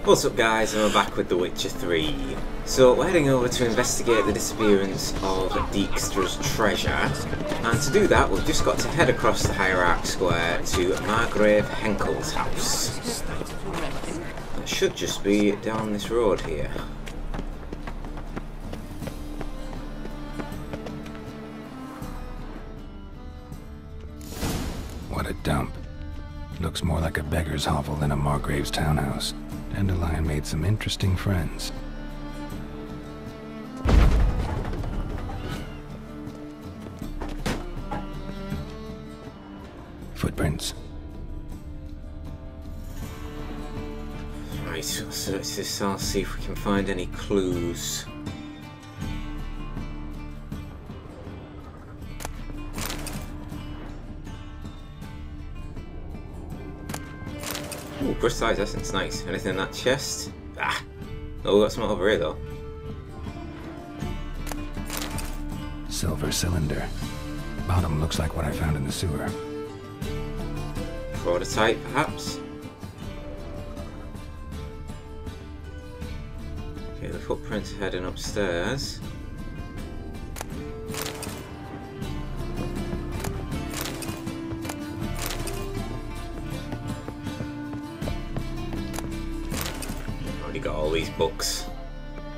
What's up guys, and we're back with The Witcher 3. So we're heading over to investigate the disappearance of Dijkstra's treasure, and to do that we've just got to head across the Hierarch Square to Margrave Henkel's house. It should just be down this road here. What a dump. Looks more like a beggar's hovel than a Margrave's townhouse. Dandelion made some interesting friends. Footprints. Right, so search this, I'll see if we can find any clues. Ooh, brush size essence, nice. Anything in that chest? Ah! Oh, we got something over here though. Silver cylinder. Bottom looks like what I found in the sewer. Prototype, perhaps? Okay, the footprints are heading upstairs. Already got all these books.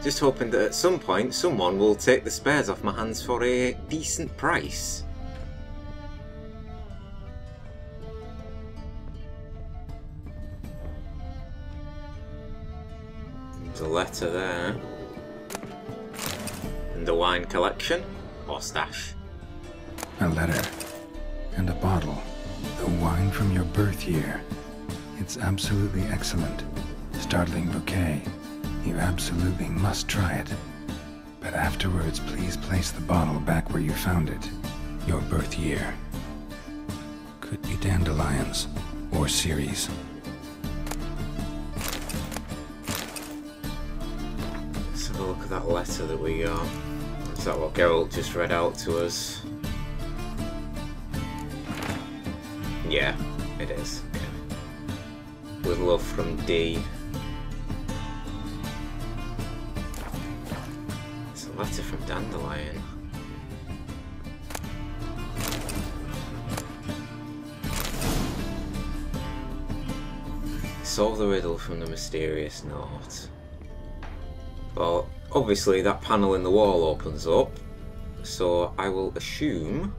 Just hoping that at some point someone will take the spares off my hands for a decent price. There's a letter there. And the wine collection, or stash. A letter. And a bottle. The wine from your birth year. It's absolutely excellent. Startling bouquet. You absolutely must try it. But afterwards, please place the bottle back where you found it. Your birth year. Could be dandelions. Or Ceres. Let's have a look at that letter that we got. Is that what Geralt just read out to us? Yeah, it is. Okay. With love from D. It's a letter from Dandelion. Solve the riddle from the mysterious note. Well, obviously that panel in the wall opens up, so I will assume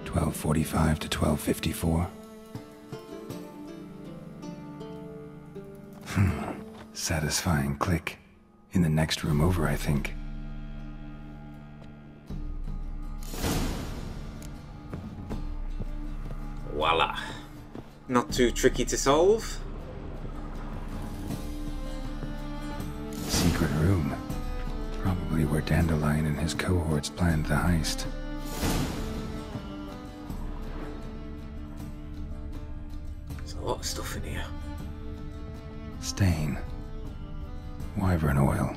$12:45 to $12:54. Satisfying click. In the next room over, I think. voila. Not too tricky to solve. Secret room. Probably where Dandelion and his cohorts planned the heist. There's a lot of stuff in here. Stain. Wyvern oil.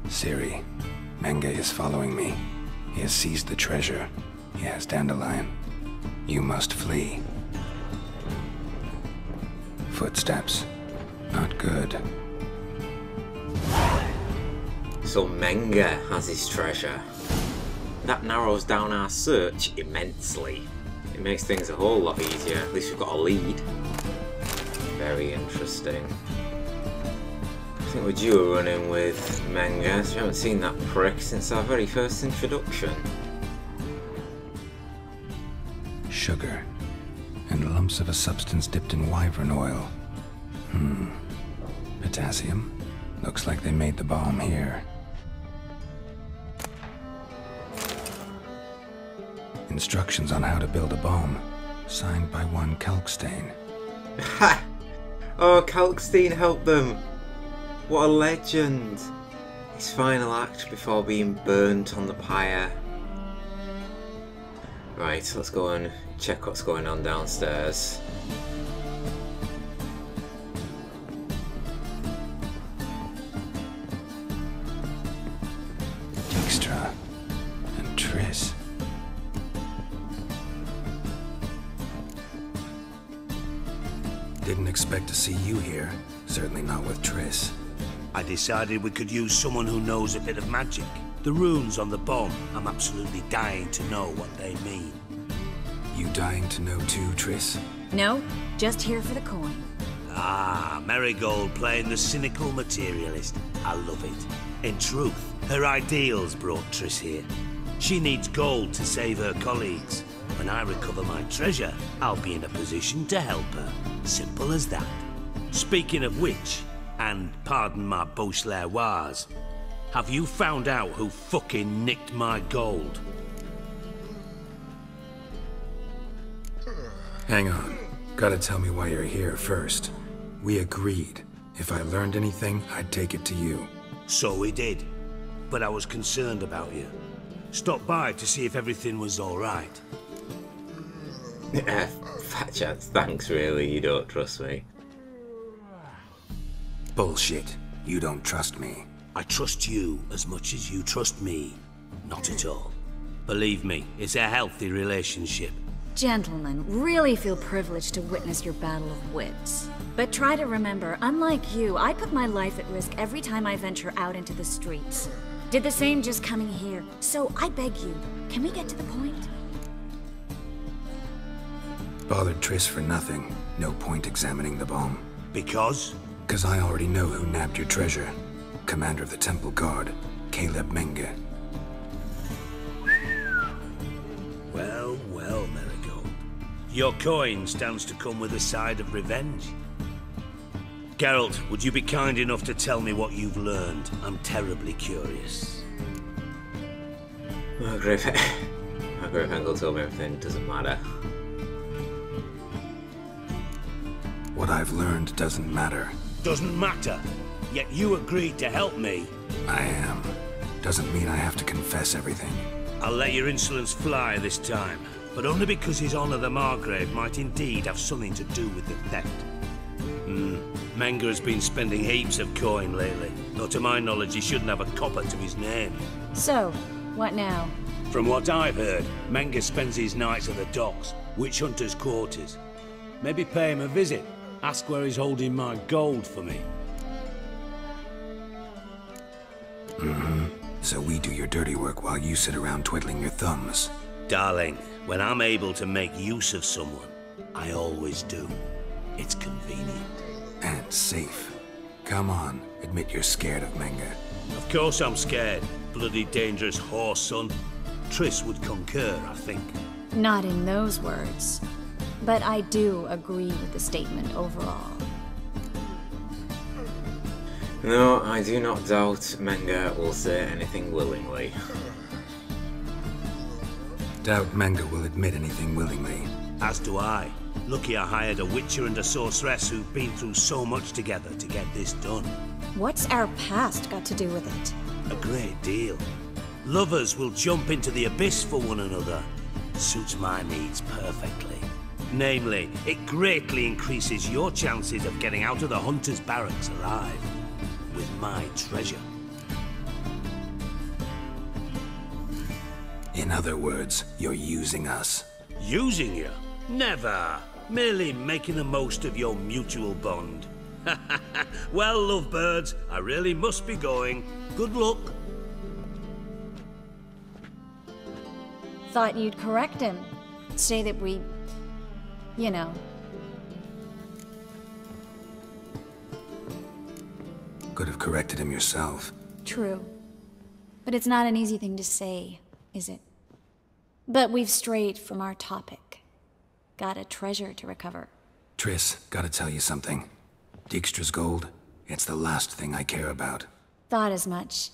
Ciri, Menge is following me. He has seized the treasure. He has Dandelion. You must flee. Footsteps. Not good. So Menge has his treasure. That narrows down our search immensely. It makes things a whole lot easier. At least we've got a lead. Very interesting. I think we're due a run-in with Menge, so we haven't seen that prick since our very first introduction. Sugar. And lumps of a substance dipped in wyvern oil. Potassium. Looks like they made the bomb here. Instructions on how to build a bomb. Signed by one Kalkstein. Ha! Oh, Kalkstein helped them! What a legend! His final act before being burnt on the pyre. Right, let's go and check what's going on downstairs. Dijkstra and Triss. Didn't expect to see you here. Certainly not with Triss. I decided we could use someone who knows a bit of magic. The runes on the bomb, I'm absolutely dying to know what they mean. You dying to know too, Triss? No, just here for the coin. Ah, Marigold playing the cynical materialist. I love it. In truth, her ideals brought Triss here. She needs gold to save her colleagues. When I recover my treasure, I'll be in a position to help her. Simple as that. Speaking of which, and pardon my Beauclervoise, have you found out who fucking nicked my gold? Hang on. Gotta tell me why you're here first. We agreed. If I learned anything, I'd take it to you. So we did. But I was concerned about you. Stopped by to see if everything was alright. Fat chance, thanks really, you don't trust me. Bullshit. You don't trust me. I trust you as much as you trust me. Not at all. Believe me, it's a healthy relationship. Gentlemen, really feel privileged to witness your battle of wits. But try to remember, unlike you, I put my life at risk every time I venture out into the streets. Did the same just coming here. So I beg you, can we get to the point? Bothered Triss for nothing. No point examining the bomb. Because? 'Cause I already know who nabbed your treasure. Commander of the Temple Guard, Caleb Menge. Well, well, Marigold. Your coin stands to come with a side of revenge. Geralt, would you be kind enough to tell me what you've learned? I'm terribly curious. Margaret Engel told me everything, doesn't matter. What I've learned doesn't matter. Doesn't matter. Yet you agreed to help me. I am. Doesn't mean I have to confess everything. I'll let your insolence fly this time, but only because His Honor the Margrave might indeed have something to do with the theft. Menge has been spending heaps of coin lately, though to my knowledge he shouldn't have a copper to his name. So, what now? From what I've heard, Menge spends his nights at the docks, witch hunters' quarters. Maybe pay him a visit. Ask where he's holding my gold for me. So we do your dirty work while you sit around twiddling your thumbs. Darling, when I'm able to make use of someone, I always do. It's convenient. And safe. Come on, admit you're scared of Menge. Of course I'm scared. Bloody dangerous horse, son. Triss would concur, I think. Not in those words. But I do agree with the statement overall. No, I do not doubt Menge will say anything willingly. Doubt Menge will admit anything willingly. As do I. Lucky I hired a witcher and a sorceress who've been through so much together to get this done. What's our past got to do with it? A great deal. Lovers will jump into the abyss for one another. Suits my needs perfectly. Namely, it greatly increases your chances of getting out of the hunter's barracks alive. With my treasure. In other words, you're using us. Using you? Never. Merely making the most of your mutual bond. Well, lovebirds, I really must be going. Good luck. Thought you'd correct him. Say that we... you know. Could have corrected him yourself. True. But it's not an easy thing to say, is it? But we've strayed from our topic. Got a treasure to recover. Triss, gotta tell you something. Dijkstra's gold, it's the last thing I care about. Thought as much.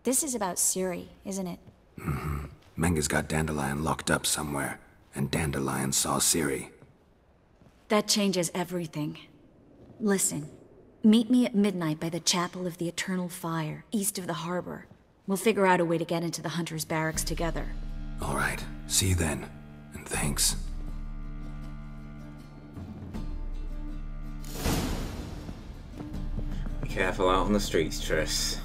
This is about Ciri, isn't it? Menge's got Dandelion locked up somewhere, and Dandelion saw Ciri. That changes everything. Listen, meet me at midnight by the Chapel of the Eternal Fire, east of the harbor. We'll figure out a way to get into the Hunter's barracks together. All right, see you then. Thanks. Be careful out on the streets, Triss.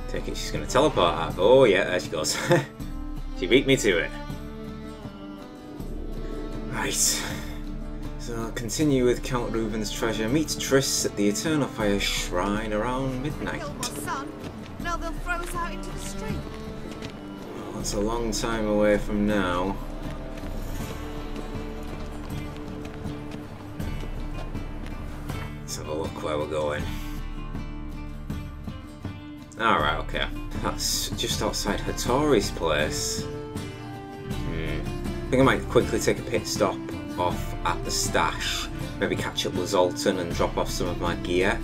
Take it she's gonna teleport out. Oh yeah, there she goes. She beat me to it. Right. So continue with Count Reuben's treasure. Meet Triss at the Eternal Fire Shrine around midnight. Killed my son. Now they'll throw us out into the street. Well, that's a long time away from now. Let's have a look where we're going. Alright, okay. That's just outside Hattori's place. I think I might quickly take a pit stop off at the stash. Maybe catch up with Zoltan and drop off some of my gear.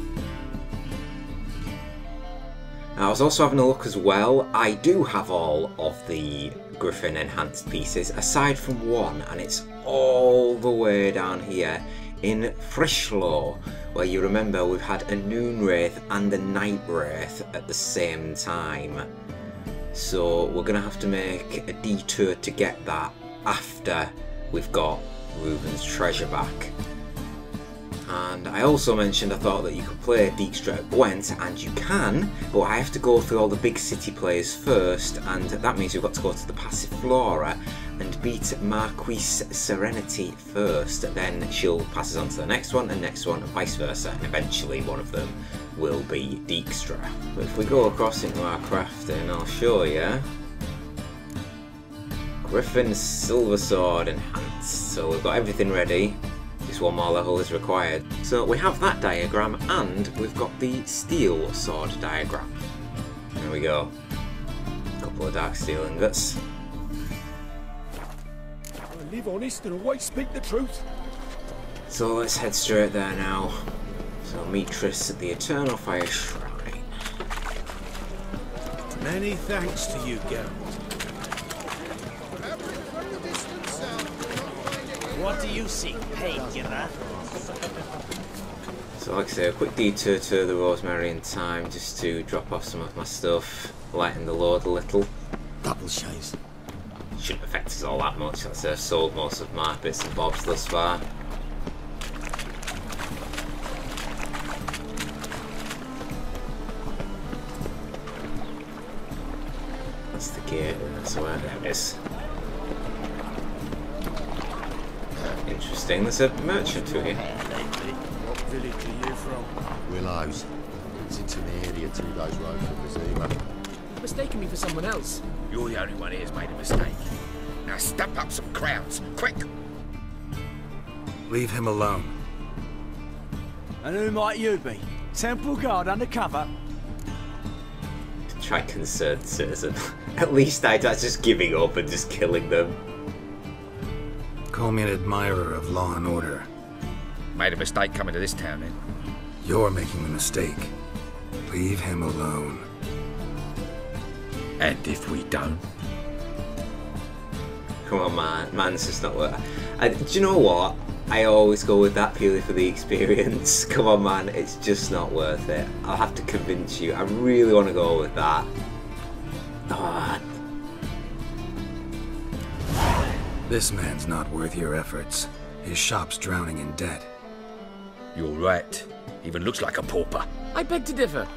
Now, I was also having a look as well. I do have all of the Griffin enhanced pieces, aside from one, and it's all the way down here in Frischloh, where you remember we've had a Noon Wraith and a Night Wraith at the same time. So we're going to have to make a detour to get that after we've got Reuben's treasure back. And I also mentioned I thought that you could play Dijkstra at Gwent, and you can, but I have to go through all the big city players first, and that means we've got to go to the Passiflora and beat Marquise Serenity first. Then she'll pass us on to the next one, and vice versa, and eventually one of them will be Dijkstra. But if we go across into our crafting, I'll show you. Griffin's Silver Sword enhanced, so we've got everything ready. Just one more level is required. So we have that diagram, and we've got the Steel Sword diagram. There we go. A couple of Dark Steel ingots. I live honest and always speak the truth. So let's head straight there now. So meet Triss at the Eternal Fire Shrine. Many thanks to you, Geralt. What do you seek, painter? So like I say, a quick detour to the Rosemary in time just to drop off some of my stuff, lighten the load a little. Double shaves. Shouldn't affect us all that much, I'd say I've sold most of my bits and bobs thus far. That's the gate, that's where there it is. Interesting, there's a merchant who here. What village are you from? Willows. It's into the area 2 days' road from Zima. You're mistaking me for someone else. You're the only one here who's made a mistake. Now stamp up some crowds, quick! Leave him alone. And who might you be? Temple guard undercover? Try concerned citizen. At least I'm just giving up and just killing them. Call me an admirer of law and order. Made a mistake coming to this town then. You're making the mistake. Leave him alone. And if we don't? Come on, man. Man's just not worth it. Do you know what? I always go with that purely for the experience. Come on, man. It's just not worth it. I'll have to convince you. I really want to go with that. Oh. This man's not worth your efforts. His shop's drowning in debt. You're right. Even looks like a pauper. I beg to differ.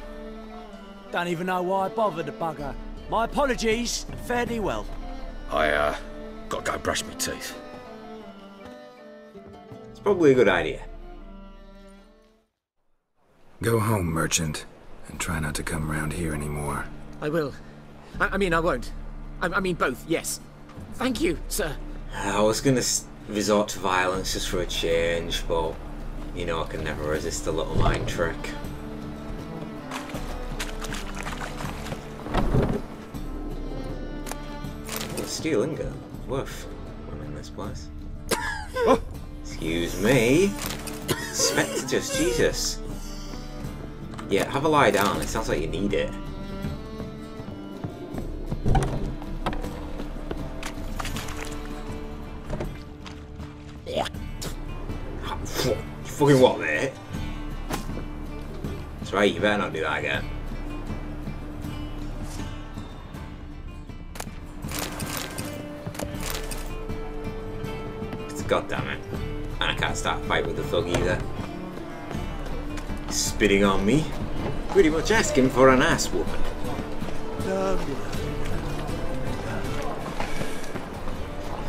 Don't even know why I bothered the bugger. My apologies. Fare thee well. I, gotta go brush my teeth. It's probably a good idea. Go home, merchant, and try not to come round here anymore. I will. I mean, I won't. I mean, both, yes. Thank you, sir. I was going to resort to violence just for a change, but you know I can never resist a little mind trick. The steel ingot worth one in this place. Excuse me. Spectatus, Jesus. Yeah, have a lie down. It sounds like you need it. Fucking what, mate? That's right, you better not do that again. God damn it. And I can't start a fight with the thug either. Spitting on me. Pretty much asking for an ass whooping.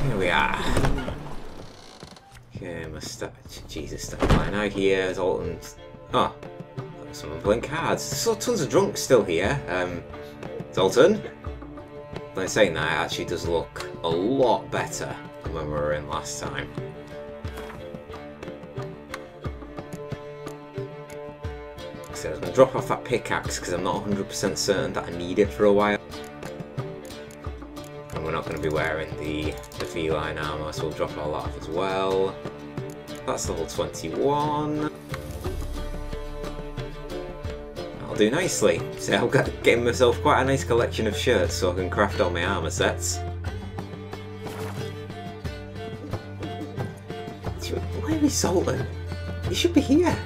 Here we are. Okay, Jesus, stop lying out here. Zoltan. Oh, someone playing cards. There's still tons of drunks still here. Zoltan. Like saying that, it actually does look a lot better than when we were in last time. So I was going to drop off that pickaxe because I'm not 100% certain that I need it for a while. And we're not going to be wearing the feline armour, so we'll drop all that off as well. That's level 21. That'll do nicely. So I've got getting myself quite a nice collection of shirts so I can craft all my armour sets. Where is Zoltan? He should be here.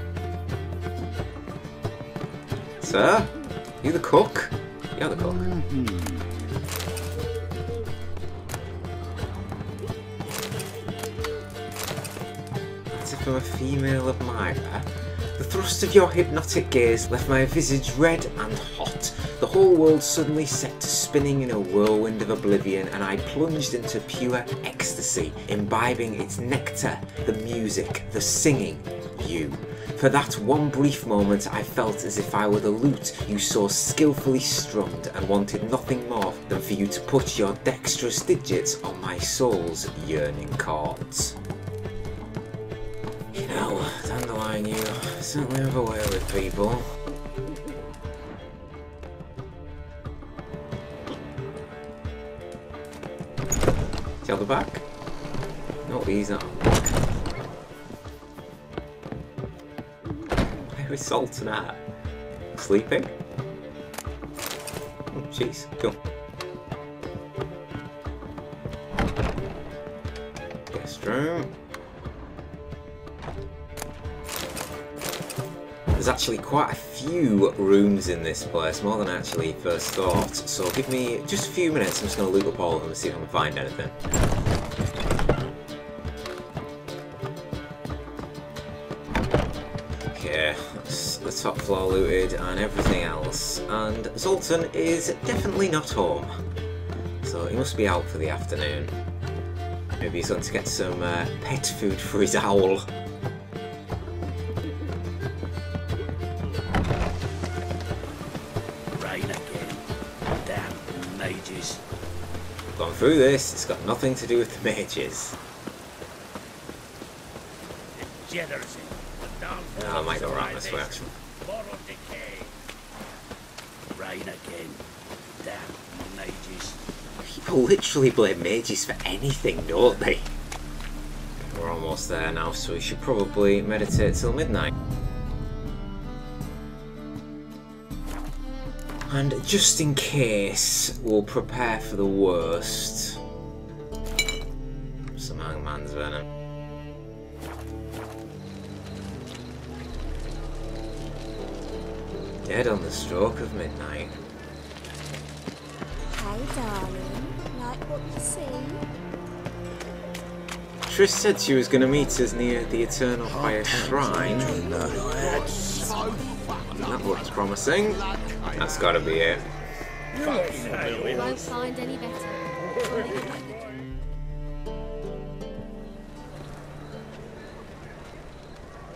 Sir? You the cook? You're the cook. As if I'm a female admirer. The thrust of your hypnotic gaze left my visage red and hot. The whole world suddenly set to spinning in a whirlwind of oblivion, and I plunged into pure ecstasy, imbibing its nectar, the music, the singing, you. For that one brief moment I felt as if I were the lute you so skillfully strummed and wanted nothing more than for you to put your dexterous digits on my soul's yearning chords. You know, Dandelion, you certainly have a way with people. Tell the back? No, he's not. Where is Zoltan at? Sleeping? Oh, jeez, cool. Guest room. There's actually quite a few rooms in this place, more than I actually first thought, so give me just a few minutes. I'm just going to loot up all of them and see if I can find anything. Okay, that's the top floor looted and everything else, and Zoltan is definitely not home, so he must be out for the afternoon. Maybe he's going to get some pet food for his owl. Gone through this, it's got nothing to do with the mages. No, I might go around this way actually. Rain again. Damn mages. People literally blame mages for anything, don't they? We're almost there now, so we should probably meditate till midnight. And just in case, we'll prepare for the worst. Some hangman's venom. Dead on the stroke of midnight. Hey, darling. Like what you see? Trish said she was going to meet us near the Eternal Fire Shrine. That looks promising. That's gotta be it. You won't find any better.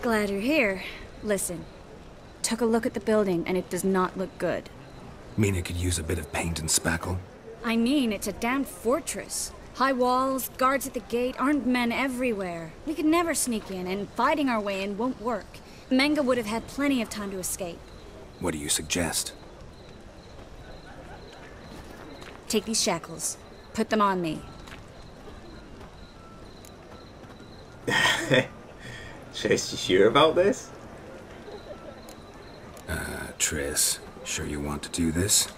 Glad you're here. Listen, took a look at the building and it does not look good. Mean it could use a bit of paint and spackle? I mean, it's a damn fortress. High walls, guards at the gate, armed men everywhere. We could never sneak in, and fighting our way in won't work. Menge would have had plenty of time to escape. What do you suggest? Take these shackles. Put them on me. Chase, you sure about this? Triss, sure you want to do this?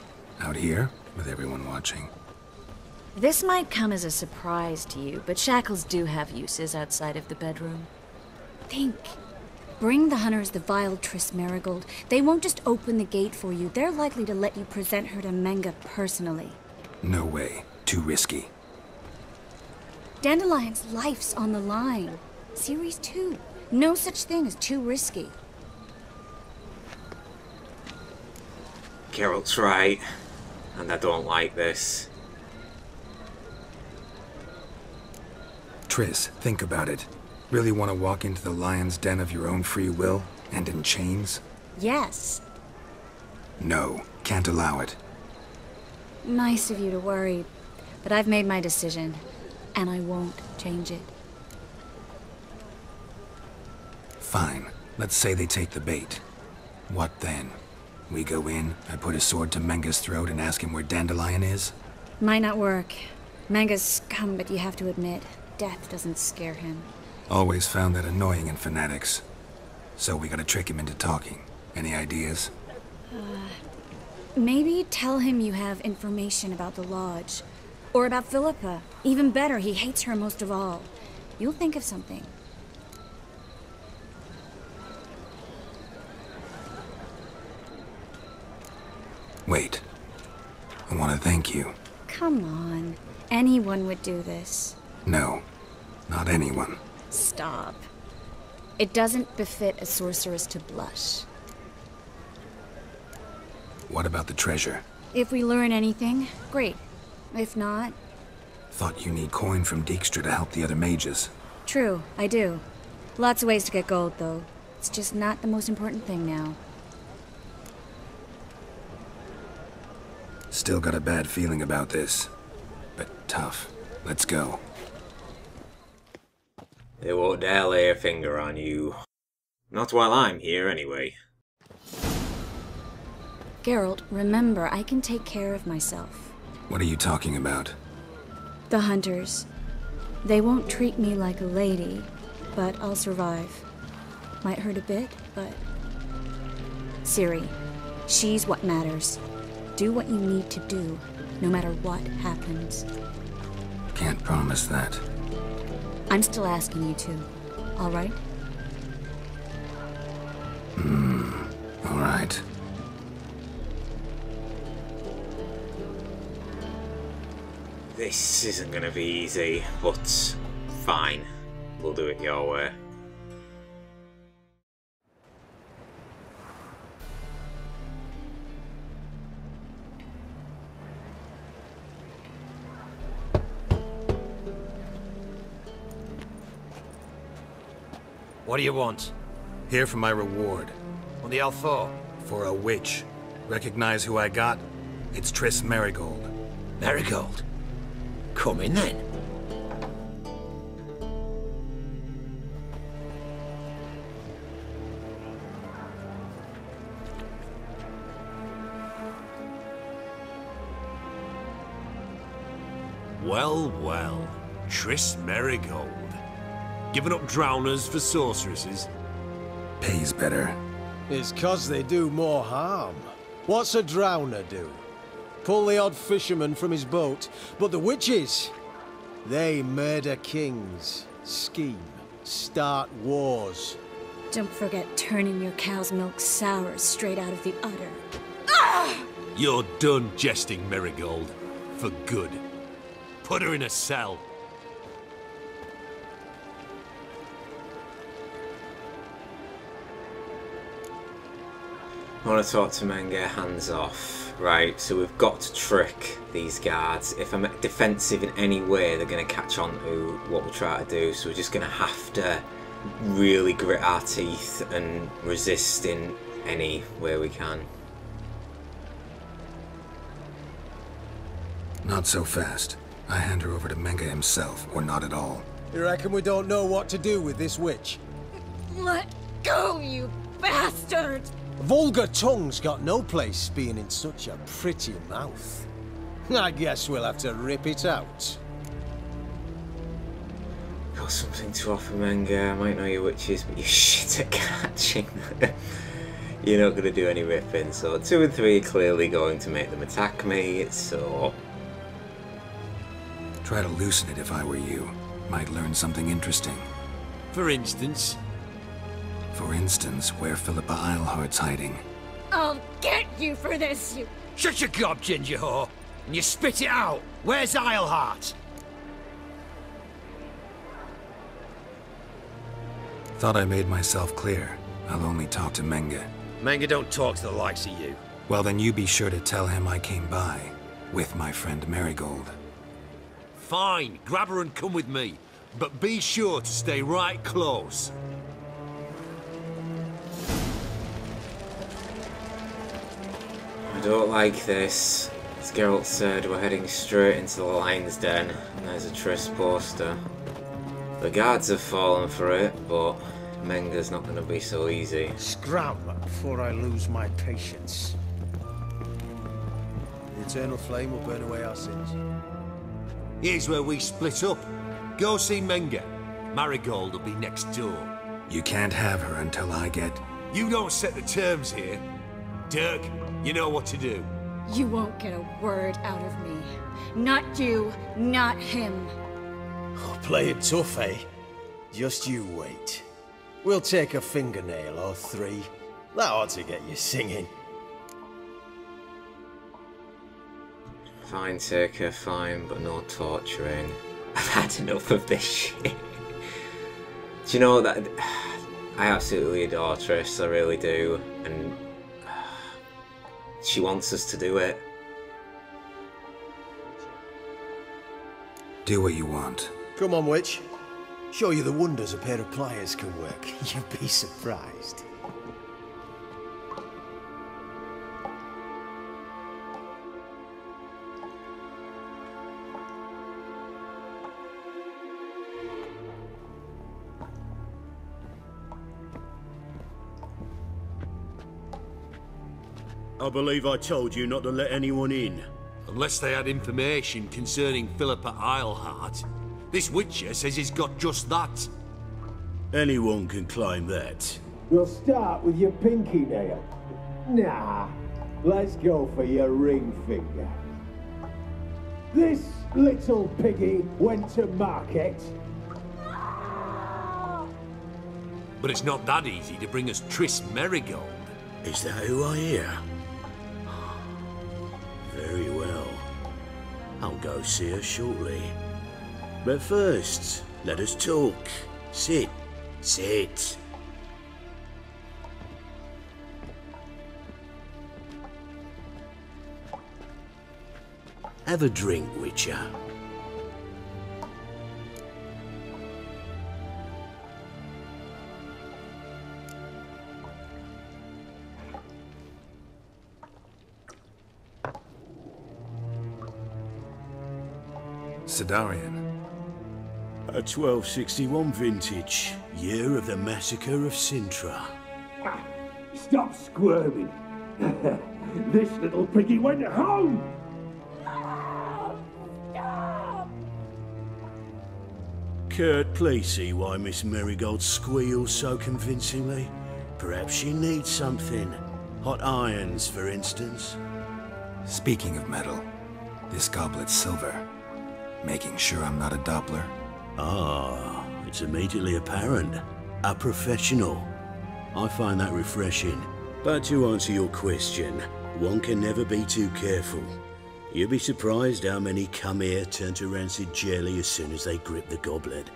Out here, with everyone watching? This might come as a surprise to you, but shackles do have uses outside of the bedroom. Think. Bring the hunters the vile Triss Marigold. They won't just open the gate for you. They're likely to let you present her to Menge personally. No way. Too risky. Dandelion's life's on the line. Series 2. No such thing as too risky. Geralt's right, and I don't like this. Triss, think about it. Really want to walk into the lion's den of your own free will, and in chains? Yes. No, can't allow it. Nice of you to worry, but I've made my decision, and I won't change it. Fine. Let's say they take the bait. What then? We go in, I put a sword to Menga's throat and ask him where Dandelion is? Might not work. Manga's scum, but you have to admit, death doesn't scare him. Always found that annoying in fanatics. So we gotta trick him into talking. Any ideas? Maybe tell him you have information about the Lodge. Or about Philippa. Even better, he hates her most of all. You'll think of something. Wait. I want to thank you. Come on. Anyone would do this. No. Not anyone. Stop. It doesn't befit a sorceress to blush. What about the treasure? If we learn anything, great. If not... Thought you need coin from Dijkstra to help the other mages. True, I do. Lots of ways to get gold, though. It's just not the most important thing now. Still got a bad feeling about this. But tough. Let's go. They won't dare lay a finger on you. Not while I'm here, anyway. Geralt, remember, I can take care of myself. What are you talking about? The hunters. They won't treat me like a lady, but I'll survive. Might hurt a bit, but... Ciri, she's what matters. Do what you need to do, no matter what happens. Can't promise that. I'm still asking you to, all right? All right. This isn't gonna be easy, but fine. We'll do it your way. What do you want? Here for my reward. What the hell for? For a witch. Recognize who I got? It's Triss Merigold. Marigold? Come in then. Well, well. Triss Merigold. Giving up drowners for sorceresses? Pays better. It's 'cause they do more harm. What's a drowner do? Pull the odd fisherman from his boat, but the witches, they murder kings, scheme, start wars. Don't forget turning your cow's milk sour straight out of the udder. You're done jesting, Merigold. For good. Put her in a cell. I want to talk to Manga, hands off. Right, so we've got to trick these guards. If I'm defensive in any way, they're going to catch on to what we're trying to do. So we're just going to have to really grit our teeth and resist in any way we can. Not so fast. I hand her over to Manga himself, or not at all. You reckon we don't know what to do with this witch? Let go, you bastard! Vulgar tongue's got no place being in such a pretty mouth. I guess we'll have to rip it out. Got something to offer, Manga. I might know your witches, but you're shit at catching them. You're not going to do any ripping, so 2 and 3 are clearly going to make them attack me, so... Try to loosen it if I were you. Might learn something interesting. For instance? For instance, where Philippa Eilhart's hiding. I'll get you for this, you... Shut your gob, ginger whore, and you spit it out. Where's Eilhart? Thought I made myself clear. I'll only talk to Menge. Menge don't talk to the likes of you. Well, then you be sure to tell him I came by with my friend Marigold. Fine, grab her and come with me. But be sure to stay right close. I don't like this. As Geralt said, we're heading straight into the lion's den, and there's a tryst poster. The guards have fallen for it, but Menge's not going to be so easy. Scram before I lose my patience. The eternal flame will burn away our sins. Here's where we split up. Go see Menge. Marigold will be next door. You can't have her until I get... You don't set the terms here. Dirk, you know what to do. You won't get a word out of me. Not you, not him. Oh, play it tough, eh? Just you wait. We'll take a fingernail or 3. That ought to get you singing. Fine, Taker, fine, but no torturing. I've had enough of this shit. Do you know that I absolutely adore Triss, I really do, and she wants us to do it. Do what you want. Come on, witch. Show you the wonders a pair of pliers can work. You'd be surprised. I believe I told you not to let anyone in. Unless they had information concerning Philippa Eilhart. This Witcher says he's got just that. Anyone can claim that. We'll start with your pinky nail. Nah, let's go for your ring finger. This little piggy went to market. But it's not that easy to bring us Triss Marigold. Is that who I hear? Very well. I'll go see her shortly. But first, let us talk. Sit. Sit. Have a drink, Witcher. Sidarian. A 1261 vintage, year of the massacre of Sintra. Stop squirming. This little piggy went home. Kurt, please see why Miss Marigold squeals so convincingly. Perhaps she needs something. Hot irons, for instance. Speaking of metal, this goblet's silver. Making sure I'm not a Doppler. Ah, it's immediately apparent. A professional. I find that refreshing. But to answer your question, one can never be too careful. You'll be surprised how many come here turn to rancid jelly as soon as they grip the goblet.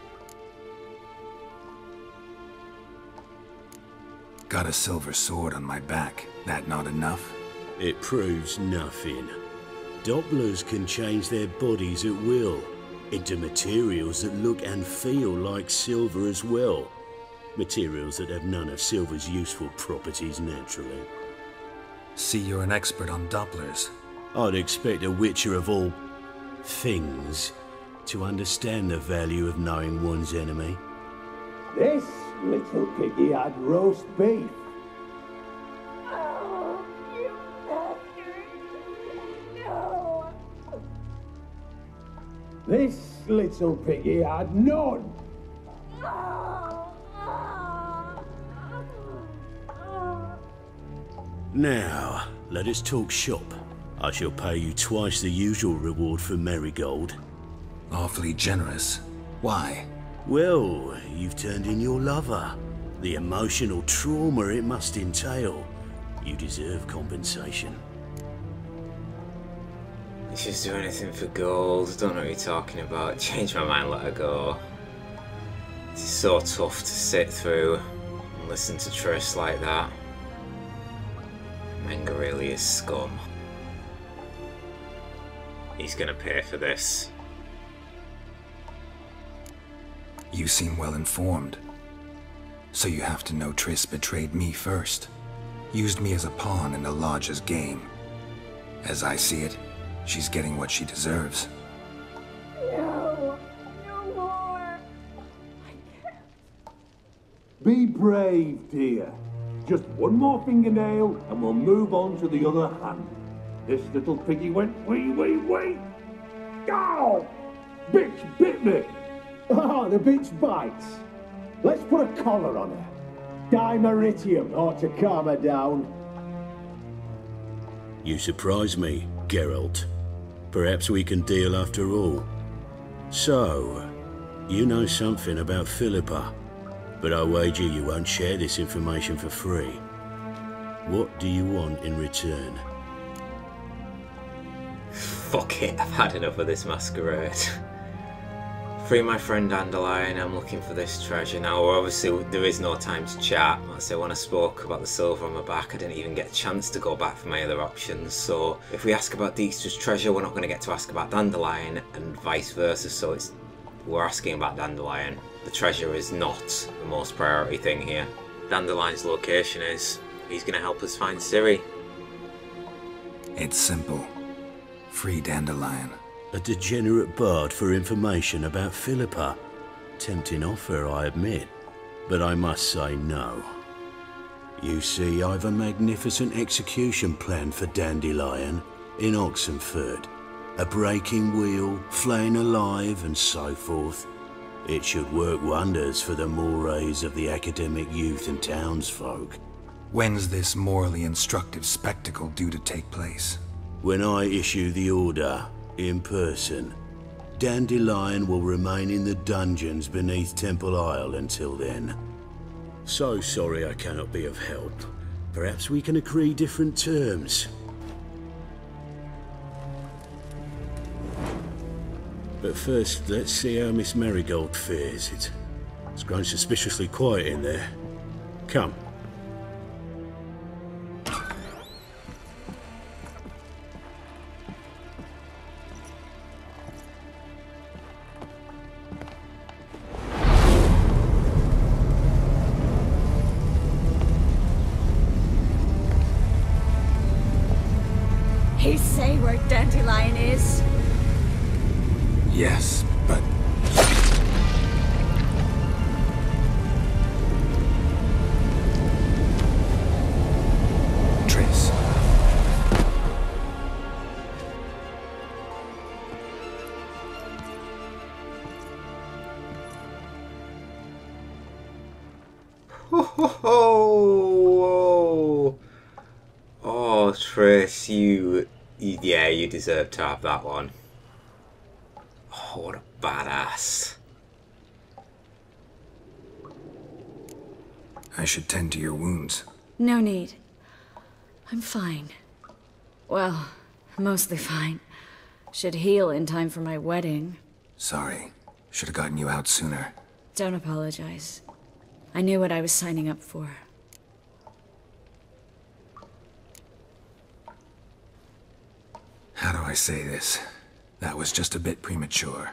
Got a silver sword on my back. That not enough? It proves nothing. Dopplers can change their bodies at will, into materials that look and feel like silver as well. Materials that have none of silver's useful properties naturally. See, you're an expert on Dopplers. I'd expect a Witcher of all things to understand the value of knowing one's enemy. This little piggy had roast beef. This little piggy had none. Now, let us talk shop. I shall pay you twice the usual reward for Marigold. Awfully generous. Why? Well, you've turned in your lover. The emotional trauma it must entail. You deserve compensation. She's do anything for gold. Don't know what you're talking about. Change my mind, let her go. It's so tough to sit through and listen to Triss like that. Menge really is scum. He's gonna pay for this. You seem well informed. So you have to know Triss betrayed me first. Used me as a pawn in the Lodge's game. As I see it, she's getting what she deserves. No, no more. I can't. Be brave, dear. Just one more fingernail and we'll move on to the other hand. This little piggy went wee. Ow! Bitch bit me. Oh, the bitch bites. Let's put a collar on her. Dimeritium ought to calm her down. You surprise me, Geralt. Perhaps we can deal after all. So, you know something about Philippa, but I wager you won't share this information for free. What do you want in return? Fuck it, I've had enough of this masquerade. Free my friend Dandelion, I'm looking for this treasure. Now, obviously, there is no time to chat. Like I say, when I spoke about the silver on my back, I didn't even get a chance to go back for my other options. So, if we ask about Dijkstra's treasure, we're not going to get to ask about Dandelion, and vice versa. So, we're asking about Dandelion. The treasure is not the most priority thing here. Dandelion's location is. He's going to help us find Ciri. It's simple. Free Dandelion. A degenerate bard for information about Philippa. Tempting offer, I admit, but I must say no. You see, I've a magnificent execution plan for Dandelion in Oxenford. A breaking wheel, flaying alive, and so forth. It should work wonders for the mores of the academic youth and townsfolk. When's this morally instructive spectacle due to take place? When I issue the order, in person. Dandelion will remain in the dungeons beneath Temple Isle until then. So sorry I cannot be of help. Perhaps we can agree different terms. But first, let's see how Miss Marigold fares. It's grown suspiciously quiet in there. Come. He say where Dandelion is? Yes, but... Triss. Oh, Triss, yeah, you deserve to have that one. Oh, what a badass. I should tend to your wounds. No need. I'm fine. Well, mostly fine. Should heal in time for my wedding. Sorry. Should have gotten you out sooner. Don't apologize. I knew what I was signing up for. How do I say this? That was just a bit premature.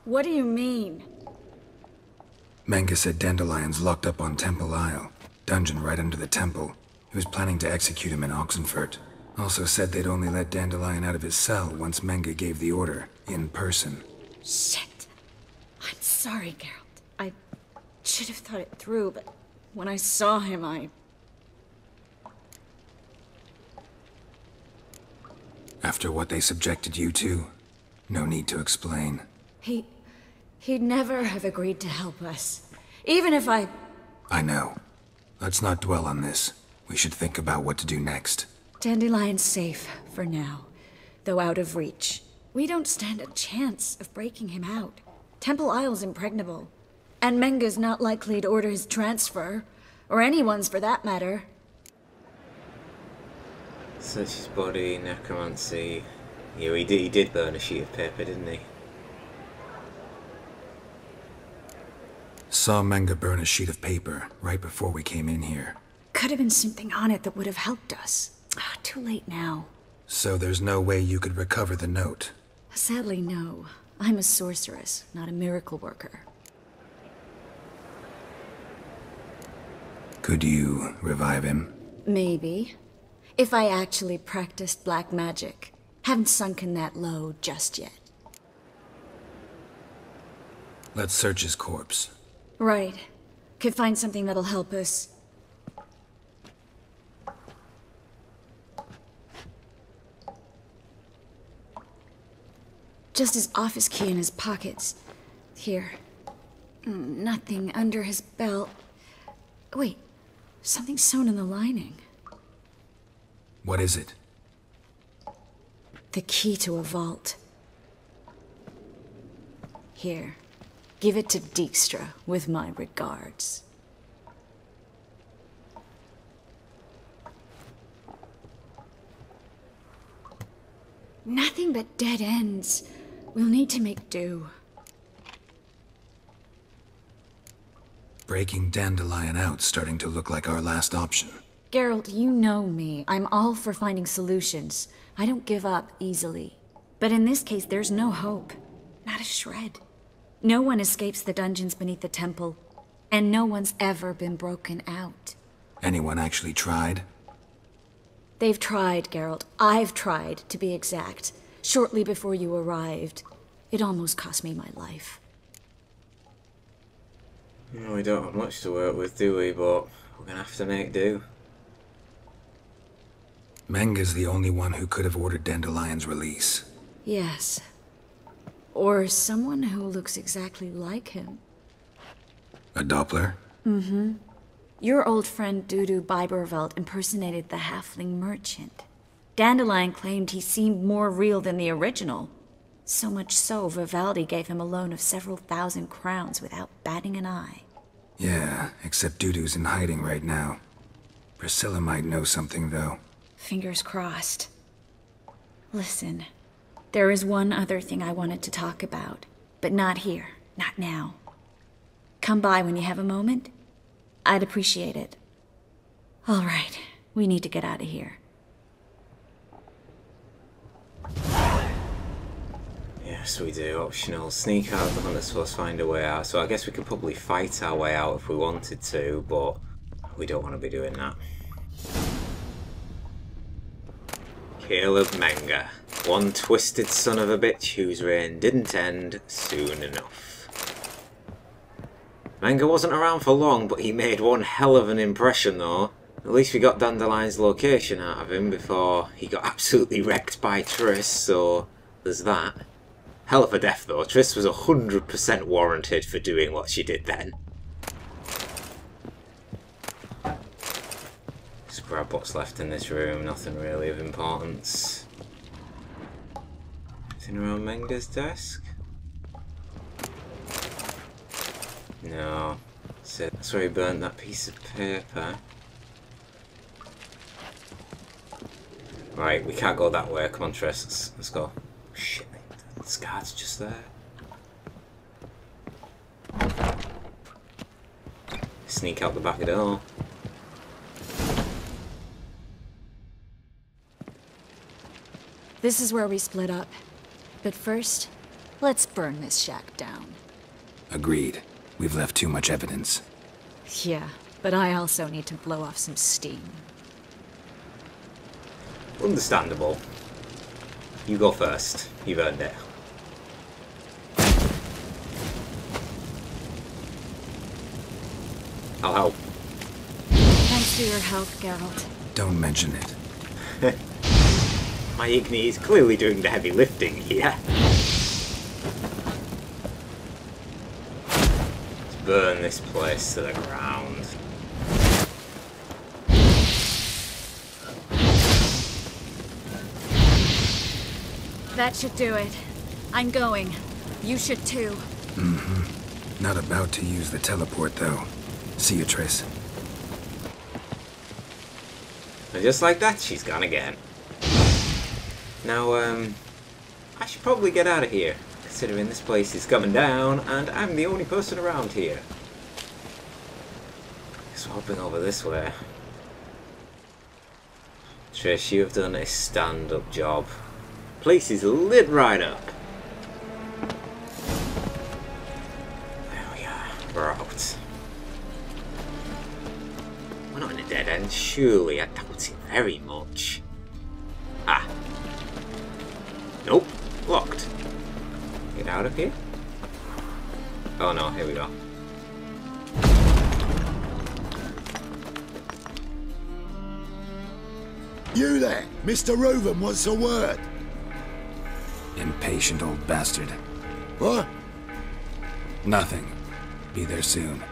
What do you mean? Menge said Dandelion's locked up on Temple Isle. Dungeon right under the temple. He was planning to execute him in Oxenford. Also said they'd only let Dandelion out of his cell once Menge gave the order, in person. Shit. I'm sorry, Geralt. I should have thought it through, but when I saw him, After what they subjected you to, no need to explain. He'd never have agreed to help us. Even if I know. Let's not dwell on this. We should think about what to do next. Dandelion's safe, for now. Though out of reach. We don't stand a chance of breaking him out. Temple Isle's impregnable. And Menge's not likely to order his transfer. Or anyone's for that matter. Search his body, necromancy. Yeah, he did burn a sheet of paper, didn't he? Saw Manga burn a sheet of paper right before we came in here. Could have been something on it that would have helped us. Too late now. So there's no way you could recover the note? Sadly, no. I'm a sorceress, not a miracle worker. Could you revive him? Maybe. If I actually practiced black magic. Haven't sunken that low just yet. Let's search his corpse. Right. Could find something that'll help us. Just his office key in his pockets. Here. Nothing under his belt. Wait. Something sewn in the lining. What is it? The key to a vault. Here. Give it to Dijkstra with my regards. Nothing but dead ends. We'll need to make do. Breaking Dandelion out's starting to look like our last option. Geralt, you know me. I'm all for finding solutions. I don't give up easily. But in this case, there's no hope. Not a shred. No one escapes the dungeons beneath the temple, and no one's ever been broken out. Anyone actually tried? They've tried, Geralt. I've tried, to be exact. Shortly before you arrived. It almost cost me my life. No, we don't have much to work with, do we? But we're gonna have to make do. Manga's the only one who could have ordered Dandelion's release. Yes. Or someone who looks exactly like him. A Doppler? Mm-hmm. Your old friend Dudu Biberveld impersonated the halfling merchant. Dandelion claimed he seemed more real than the original. So much so, Vivaldi gave him a loan of several thousand crowns without batting an eye. Yeah, except Dudu's in hiding right now. Priscilla might know something, though. Fingers crossed. Listen, there is one other thing I wanted to talk about, but not here, not now. Come by when you have a moment. I'd appreciate it. All right, we need to get out of here. Yes, we do. Optional. Sneak out of the hunters force, find a way out. So I guess we could probably fight our way out if we wanted to, but we don't want to be doing that. Caleb Manga. One twisted son of a bitch whose reign didn't end soon enough. Manga wasn't around for long, but he made one hell of an impression though. At least we got Dandelion's location out of him before he got absolutely wrecked by Triss, so there's that. Hell of a death though. Triss was 100% warranted for doing what she did then. Just grab what's left in this room, nothing really of importance. Anything around Manga's desk? No. That's where he burnt that piece of paper. Right, we can't go that way. Come on, Triss. Let's go. Shit, the guard's just there. Sneak out the back door. This is where we split up. But first, let's burn this shack down. Agreed. We've left too much evidence. Yeah, but I also need to blow off some steam. Understandable. You go first. You've earned it. I'll help. Thanks for your help, Geralt. Don't mention it. My Igni is clearly doing the heavy lifting here. Let's burn this place to the ground. That should do it. I'm going. You should too. Mm-hmm. Not about to use the teleport, though. See you, Triss. And just like that, she's gone again. Now, I should probably get out of here, considering this place is coming down, and I'm the only person around here. hopping over this way. Trish, you have done a stand-up job. Place is lit right up. There we are. We're out. We're not in a dead end, surely. I doubt it very much. Ah. Nope. Locked. Get out of here. Oh no, here we go. You there, Mr. Reuven, what's the word? Impatient old bastard. What? Nothing. Be there soon.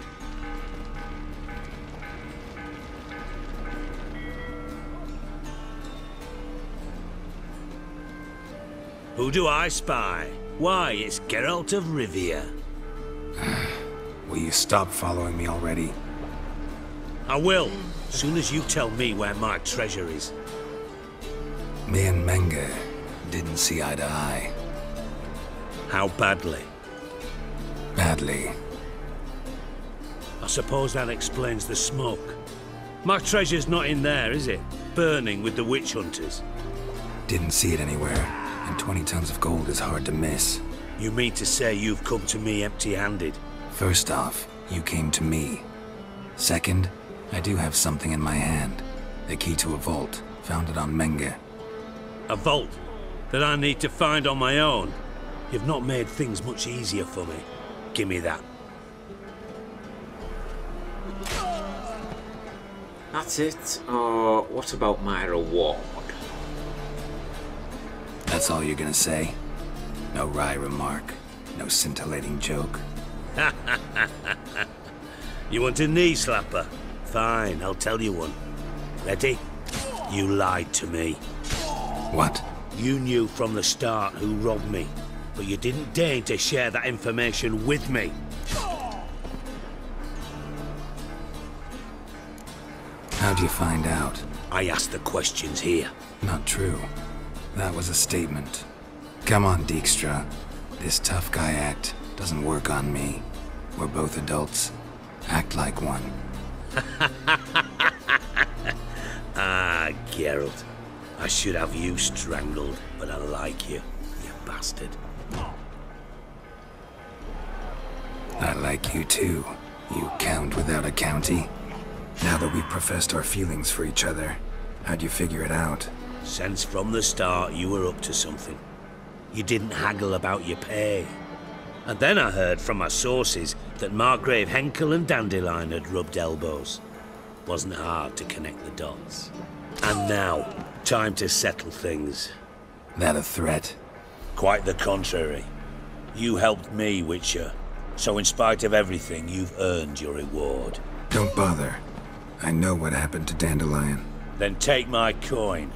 Who do I spy? Why, it's Geralt of Rivia. Will you stop following me already? I will, soon as you tell me where my treasure is. Me and Menge didn't see eye to eye. How badly? Badly. I suppose that explains the smoke. My treasure's not in there, is it? Burning with the witch hunters. Didn't see it anywhere, and 20 tons of gold is hard to miss. You mean to say you've come to me empty-handed? First off, you came to me. Second, I do have something in my hand. The key to a vault, found it on Menge. A vault that I need to find on my own? You've not made things much easier for me. Give me that. That's it, or what about my reward? That's all you're gonna say? No wry remark, no scintillating joke. You want a knee slapper? Fine, I'll tell you one. Ready? You lied to me. What? You knew from the start who robbed me, but you didn't deign to share that information with me. How'd you find out? I asked the questions here. Not true. That was a statement. Come on, Dijkstra. This tough guy act doesn't work on me. We're both adults. Act like one. Ah, Geralt. I should have you strangled, but I like you, you bastard. I like you too, you count without a county. Now that we've professed our feelings for each other, how'd you figure it out? Since from the start you were up to something. You didn't haggle about your pay. And then I heard from my sources that Margrave Henkel and Dandelion had rubbed elbows. Wasn't hard to connect the dots. And now, time to settle things. That a threat? Quite the contrary. You helped me, Witcher. So in spite of everything, you've earned your reward. Don't bother. I know what happened to Dandelion. Then take my coin.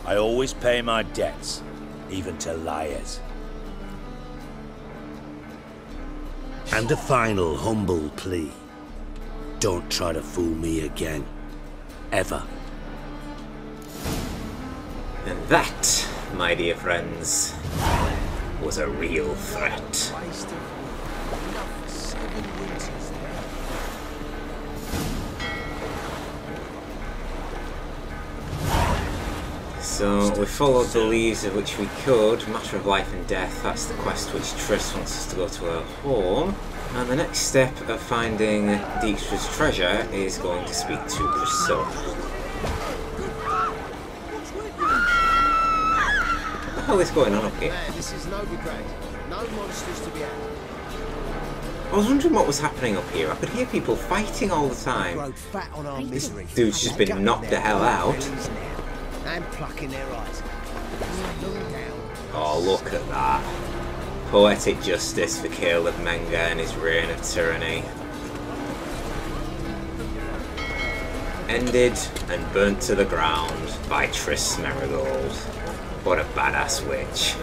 I always pay my debts, even to liars. And a final humble plea. Don't try to fool me again. Ever. And that, my dear friends, was a real threat. So we followed the leads of which we could. Matter of life and death, that's the quest which Triss wants us to go to her home. And the next step of finding Dijkstra's treasure is going to speak to Priscilla. What the hell is going on up here? This is no degrade. No monsters to be had. I was wondering what was happening up here. I could hear people fighting all the time. This dude's just been knocked the hell out. And plucking their eyes. Oh, look at that. Poetic justice for Caleb Menge and his reign of tyranny. Ended and burnt to the ground by Triss Merigold. What a badass witch.